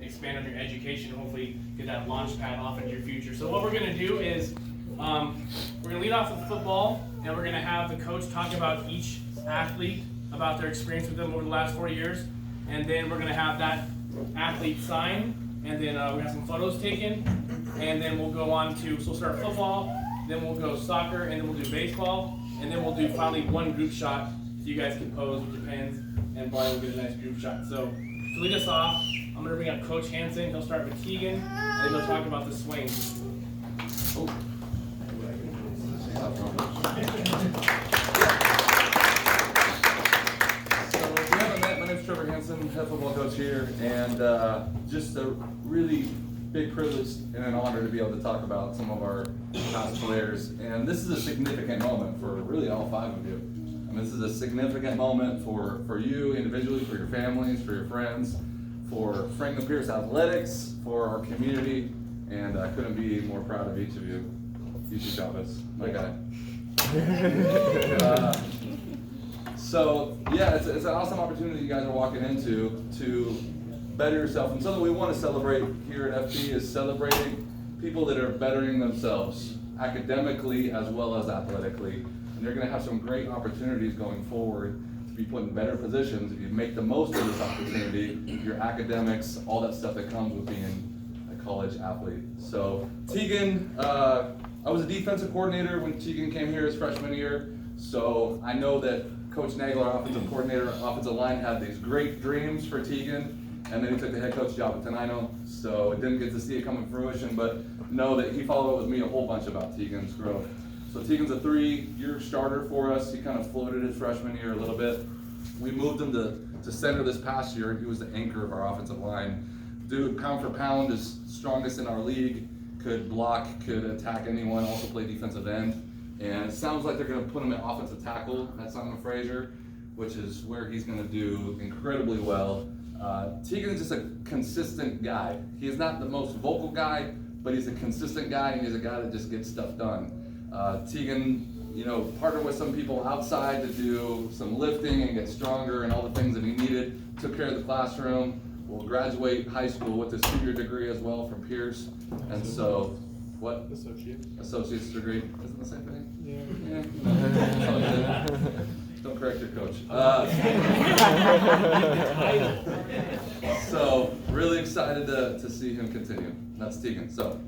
expand on your education, hopefully get that launch pad off into your future. So what we're going to do is we're going to lead off with football, and we're going to have the coach talk about each athlete, about their experience with them over the last 4 years, and then we're going to have that athlete sign, and then we have some photos taken, and then we'll go on to, so we'll start football, then we'll go soccer, and then we'll do baseball, and then we'll do finally one group shot, so you guys can pose with your pens, and Brian will get a nice group shot. So to lead us off, I'm going to bring up Coach Hansen. He'll start with Teagen, and then he'll talk about the Swain. Oh. So if you haven't met, my name is Trevor Hansen, head football coach here, and just a really big privilege and an honor to be able to talk about some of our past players. And this is a significant moment for really all 5 of you. I mean, this is a significant moment for you individually, for your families, for your friends, for Franklin Pierce Athletics, for our community, and I couldn't be more proud of each of you. You too, Chavez, my guy. So yeah, it's an awesome opportunity you guys are walking into to better yourself. And something we want to celebrate here at FP is celebrating people that are bettering themselves academically as well as athletically. And you're going to have some great opportunities going forward to be put in better positions if you make the most of this opportunity, your academics, all that stuff that comes with being a college athlete. So Teagen, I was a defensive coordinator when Teagen came here his freshman year, so I know that Coach Nagel, our offensive coordinator, offensive line, had these great dreams for Teagen, and then he took the head coach job at Tenino, so didn't get to see it come to fruition, but know that he followed up with me a whole bunch about Teagen's growth. So Teagen's a 3-year starter for us. He kind of floated his freshman year a little bit. We moved him to center this past year. He was the anchor of our offensive line. Dude, pound for pound, is strongest in our league. Could block, could attack anyone, also play defensive end. And it sounds like they're going to put him at offensive tackle at Simon Frasier, which is where he's going to do incredibly well. Teagen is just a consistent guy. He is not the most vocal guy, but he's a consistent guy, and he's a guy that just gets stuff done. Teagen, partnered with some people outside to do some lifting and get stronger and all the things that he needed. Took care of the classroom. Will graduate high school with his 2-year degree as well from Pierce. And so, what? Associate's degree. Isn't the same thing? Yeah. Don't correct your coach. So, really excited to see him continue. That's Teagen. So.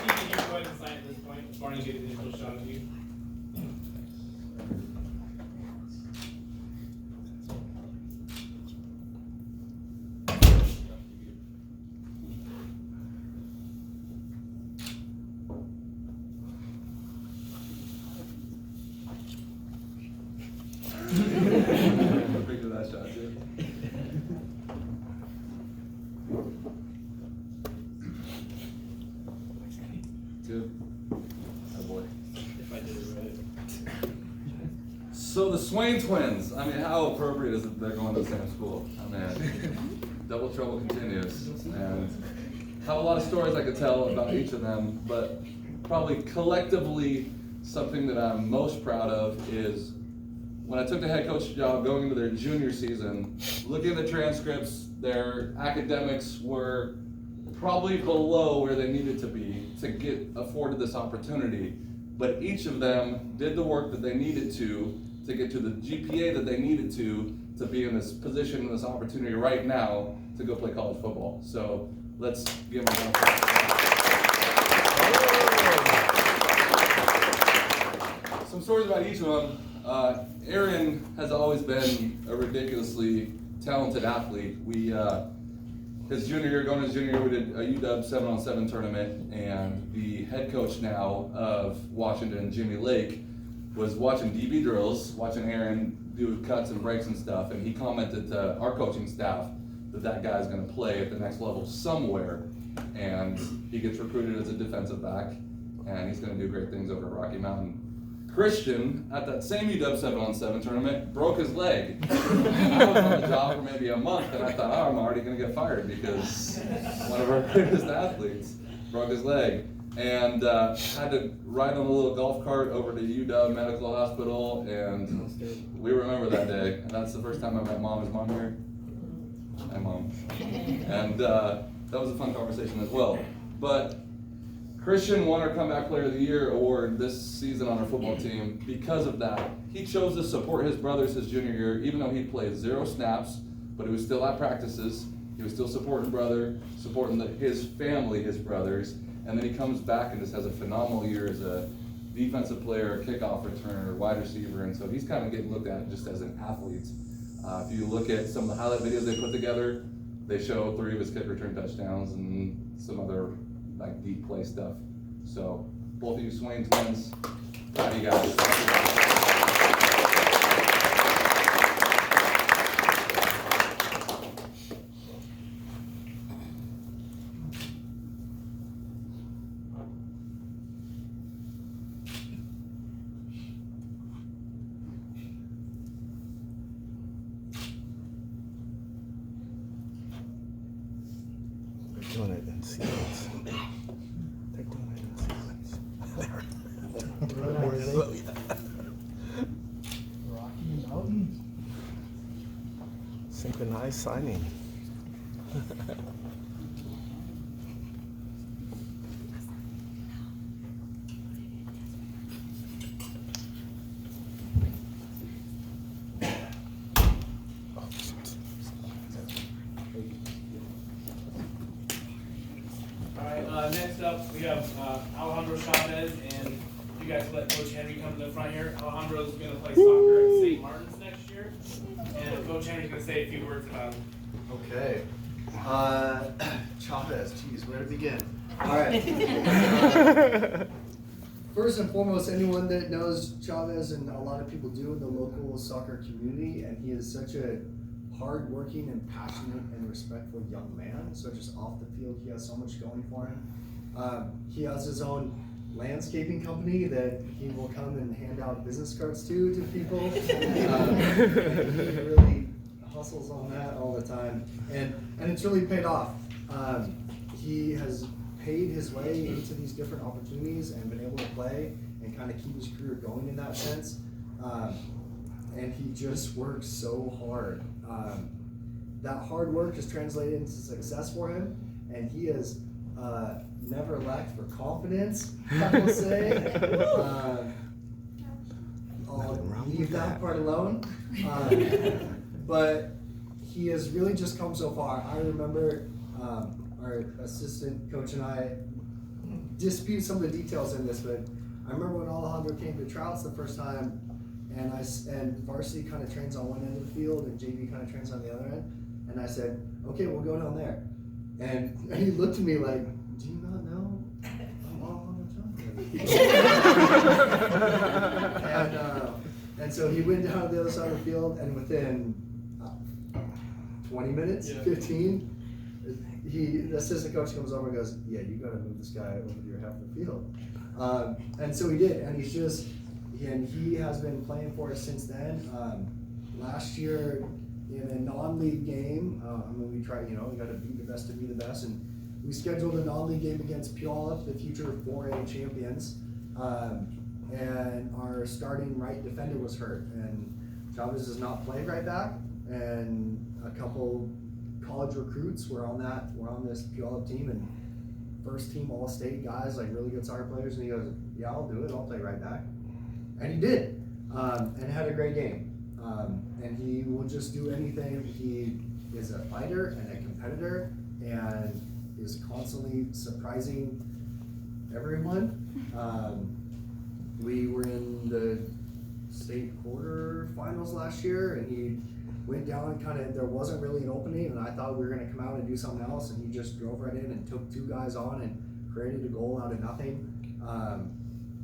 Teagen, you go ahead and sign at this point. Barney, get the initial shot of you. Picture that shot too. Good. Oh boy. If I did it right. So the Swain twins, I mean, how appropriate is it they're going to the same school? I mean, double trouble continues. And have a lot of stories I could tell about each of them, but probably collectively something that I'm most proud of is when I took the head coach job going into their junior season, looking at the transcripts, their academics were probably below where they needed to be to get afforded this opportunity. But each of them did the work that they needed to get to the GPA that they needed to be in this position, in this opportunity right now to go play college football. So let's give them a round of applause. Some stories about each of them. Aaron has always been a ridiculously talented athlete. His junior year, going to his junior year, we did a UW 7-on-7 tournament, and the head coach now of Washington, Jimmy Lake, was watching DB drills, watching Aaron do cuts and breaks and stuff, and he commented to our coaching staff that guy's going to play at the next level somewhere, and he gets recruited as a defensive back, and he's going to do great things over at Rocky Mountain. Christian, at that same UW 7-on-7 tournament, broke his leg. I was on the job for maybe a month, and I thought, I'm already going to get fired because one of our greatest athletes broke his leg. and had to ride on a little golf cart over to UW Medical Hospital, and we remember that day. And that's the first time I met Mom. Is Mom here? Hi, Mom. And that was a fun conversation as well. But Christian won our Comeback Player of the Year award this season on our football team because of that. He chose to support his brothers his junior year, even though he played 0 snaps, but he was still at practices. He was still supporting brother, supporting his family, his brothers, and then he comes back and just has a phenomenal year as a defensive player, kickoff returner, wide receiver, and so he's kind of getting looked at just as an athlete. If you look at some of the highlight videos they put together, they show 3 of his kick return touchdowns and some other like deep play stuff. So both of you Swain twins, proud of you guys. Doing it in sequence. They're doing it in sequence. Rocky Mountain. Synchronized signing. Next up, we have Alejandro Chavez, and you guys let Coach Henry come to the front here. Alejandro's going to play soccer at St. Martin's next year, and Coach Henry's going to say a few words about him. Okay. Chavez, geez, where to begin? All right. First and foremost, anyone that knows Chavez, and a lot of people do in the local soccer community, and he is such a hard-working and passionate and respectful young man. So just off the field, he has so much going for him. He has his own landscaping company that he will come and hand out business cards to people. And he really hustles on that all the time, and it's really paid off. He has paid his way into these different opportunities and been able to play and kind of keep his career going in that sense. And he just works so hard. That hard work has translated into success for him, and he has never lacked for confidence, I will say. I'll leave that part alone. But he has really just come so far. I remember our assistant coach and I dispute some of the details in this, but I remember when Alejandro came to tryouts the first time, and varsity kind of trains on one end of the field and JV kind of trains on the other end, and I said, okay, we'll go down there. And he looked at me like, do you not know I'm Alejandro Chavez? And so he went down to the other side of the field, and within 20 minutes, 15, the assistant coach comes over and goes, yeah, you got to move this guy over to your half of the field. And so he did, and he has been playing for us since then. Last year in a non-league game, we tried, we got to beat the best to be the best, and we scheduled a non-league game against Puyallup, the future 4A champions. And our starting right defender was hurt, and Chavez has not played right back, and a couple college recruits were on this Puyallup team, and first team all-state guys, like really good soccer players, and he goes, yeah, I'll do it, I'll play right back. And he did, and had a great game. And he will just do anything. He is a fighter and a competitor, and is constantly surprising everyone. We were in the state quarterfinals last year, and he went down and there wasn't really an opening, and I thought we were going to come out and do something else, and he just drove right in and took 2 guys on and created a goal out of nothing.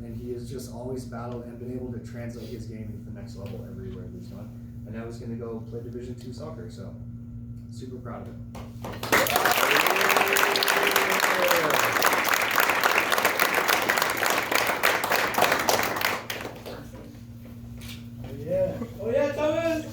And he has just always battled and been able to translate his game into the next level everywhere he's gone. And now he's going to go play Division II soccer, so super proud of him. Oh yeah, Chavez!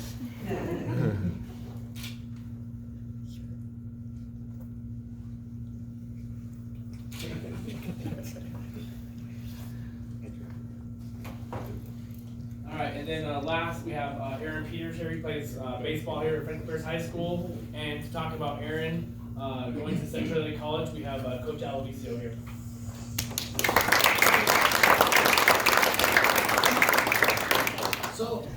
Aaron Peters here. He plays baseball here at Franklin Pierce High School. And to talk about Aaron going to Centralia College, we have Coach Alovisio here. So,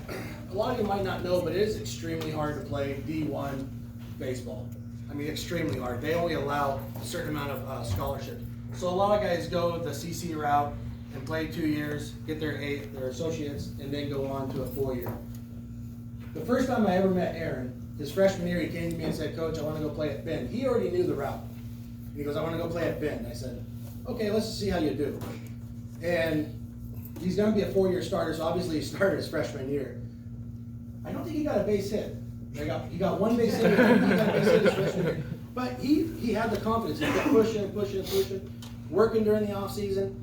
a lot of you might not know, but it is extremely hard to play D1 baseball. I mean, extremely hard. They only allow a certain amount of scholarships. So a lot of guys go the CC route and play 2 years, get their associates, and then go on to a 4-year. The first time I ever met Aaron, his freshman year, he came to me and said, "Coach, I want to go play at Bend." He already knew the route. And he goes, "I want to go play at Bend." I said, "Okay, let's see how you do." And he's going to be a 4-year starter, so obviously he started his freshman year. I don't think he got a base hit. He got one base hit. He got a base hit his freshman year. But he had the confidence. He kept pushing, working during the off season.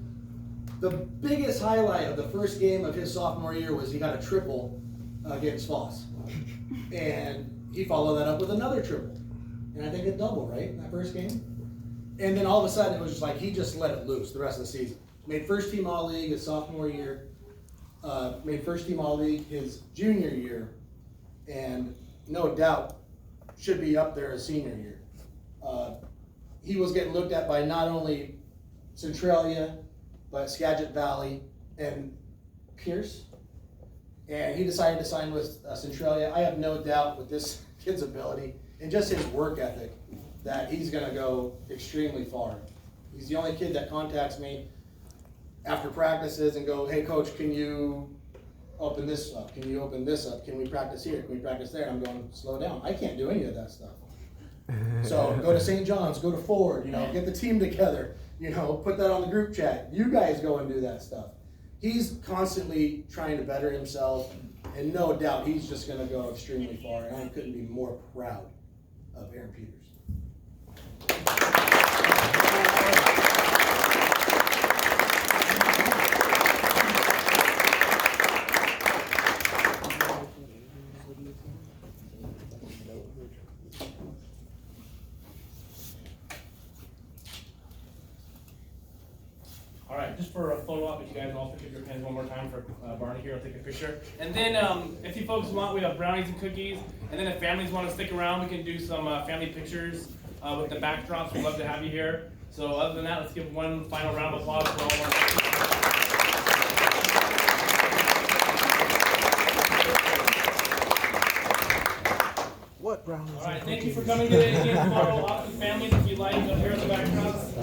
The biggest highlight of the first game of his sophomore year was he got a triple against Foss. And he followed that up with another triple. And I think a double, right, in that first game? And then all of a sudden it was just like he just let it loose the rest of the season. Made first team All-League his sophomore year. Made first team All-League his junior year. And no doubt should be up there his senior year. He was getting looked at by not only Centralia, but Skagit Valley and Pierce. And he decided to sign with Centralia. I have no doubt with this kid's ability and just his work ethic that he's going to go extremely far. He's the only kid that contacts me after practices and go, "Hey coach, can you open this up? Can you open this up? Can we practice here? Can we practice there?" And I'm going, "Slow down. I can't do any of that stuff." So go to St. John's, go to Ford, get the team together, put that on the group chat. You guys go and do that stuff. He's constantly trying to better himself, and no doubt he's just going to go extremely far, and I couldn't be more proud of Aaron Peters. All right, just for a photo op, if you guys all pick up your pens one more time for Barney here, I'll take a picture. And then if you folks want, we have brownies and cookies. And then if families want to stick around, we can do some family pictures with the backdrops. We'd love to have you here. So other than that, let's give one final round of applause for all of our What brownies? All right, thank you for coming today. Again, tomorrow, lots of families, if you like, up here in the backdrops.